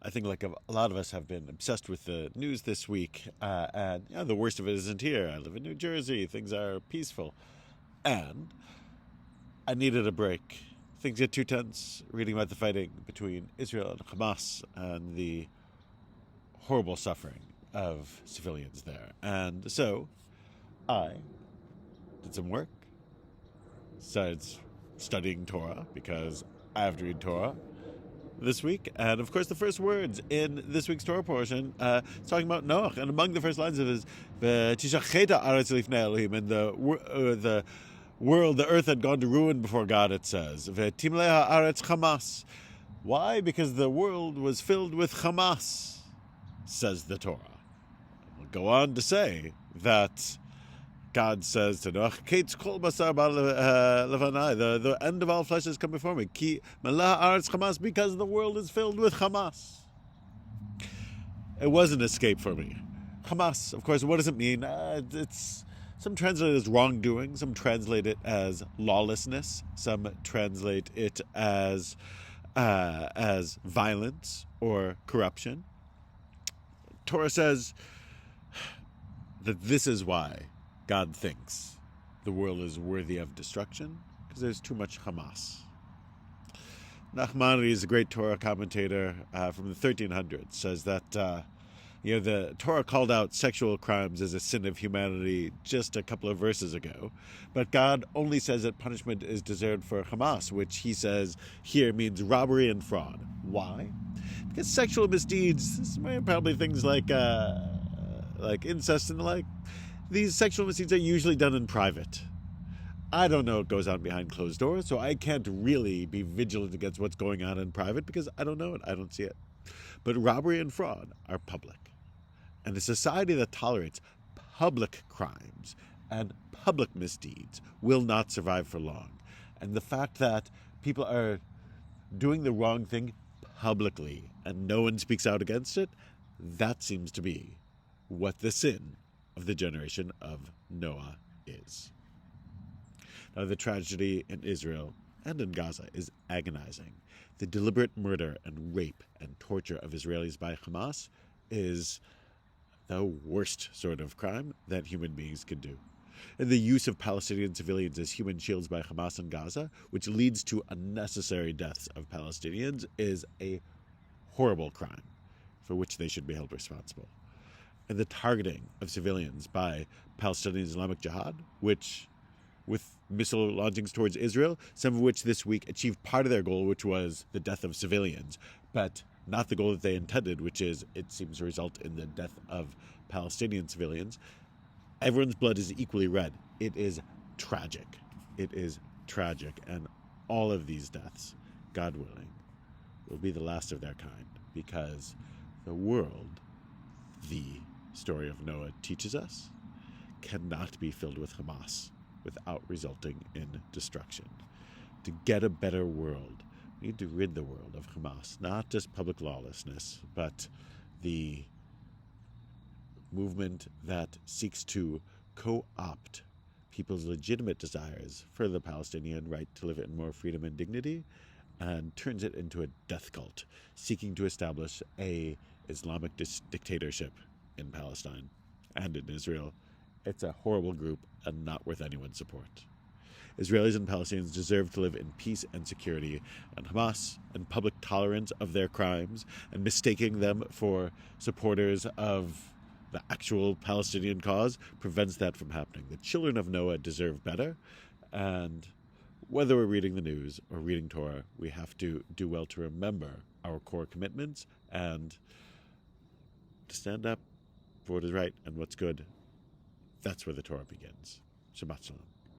I think like a lot of us have been obsessed with the news this week, and the worst of it isn't here. I live in New Jersey. Things are peaceful. And I needed a break. Things get too tense reading about the fighting between Israel and Hamas and the horrible suffering of civilians there. And so I did some work, started studying Torah because I have to read Torah this week. And of course, the first words in this week's Torah portion is talking about Noach. And among the first lines of it is, "V'tishacheta aretz lifnei Elohim," and the world, the earth had gone to ruin before God, it says. V'timlei haaretz Hamas. Why? Because the world was filled with Hamas, says the Torah. We'll go on to say that God says to Noach, "Kates kol basar levanai, the end of all flesh has come before me. Ki melah haaretz Hamas, because the world is filled with Hamas." It was an escape for me. Hamas, of course, what does it mean? It's some translate it as wrongdoing, some translate it as lawlessness, some translate it as violence or corruption. Torah says that this is why God thinks the world is worthy of destruction, because there's too much Hamas. Nachmanides is a great Torah commentator from the 1300s, says that the Torah called out sexual crimes as a sin of humanity just a couple of verses ago, but God only says that punishment is deserved for Hamas, which he says here means robbery and fraud. Why? Because sexual misdeeds, probably things like incest and the like, these sexual misdeeds are usually done in private. I don't know what goes on behind closed doors, so I can't really be vigilant against what's going on in private because I don't know it, I don't see it. But robbery and fraud are public. And a society that tolerates public crimes and public misdeeds will not survive for long. And the fact that people are doing the wrong thing publicly and no one speaks out against it, that seems to be what the sin of the generation of Noah is. Now, the tragedy in Israel and in Gaza is agonizing. The deliberate murder and rape and torture of Israelis by Hamas is the worst sort of crime that human beings can do. And the use of Palestinian civilians as human shields by Hamas in Gaza, which leads to unnecessary deaths of Palestinians, is a horrible crime for which they should be held responsible. And the targeting of civilians by Palestinian Islamic Jihad, which, with missile launchings towards Israel, some of which this week achieved part of their goal, which was the death of civilians, but not the goal that they intended, which is, it seems to result in the death of Palestinian civilians. Everyone's blood is equally red. It is tragic. It is tragic. And all of these deaths, God willing, will be the last of their kind, because the world, the story of Noah teaches us, cannot be filled with Hamas without resulting in destruction. To get a better world, we need to rid the world of Hamas, not just public lawlessness, but the movement that seeks to co-opt people's legitimate desires for the Palestinian right to live in more freedom and dignity, and turns it into a death cult, seeking to establish a Islamic dictatorship in Palestine and in Israel. It's a horrible group and not worth anyone's support. Israelis and Palestinians deserve to live in peace and security, and Hamas and public tolerance of their crimes and mistaking them for supporters of the actual Palestinian cause prevents that from happening. The children of Noah deserve better, and whether we're reading the news or reading Torah, we have to do well to remember our core commitments and to stand up for what is right and what's good. That's where the Torah begins. Shabbat Shalom.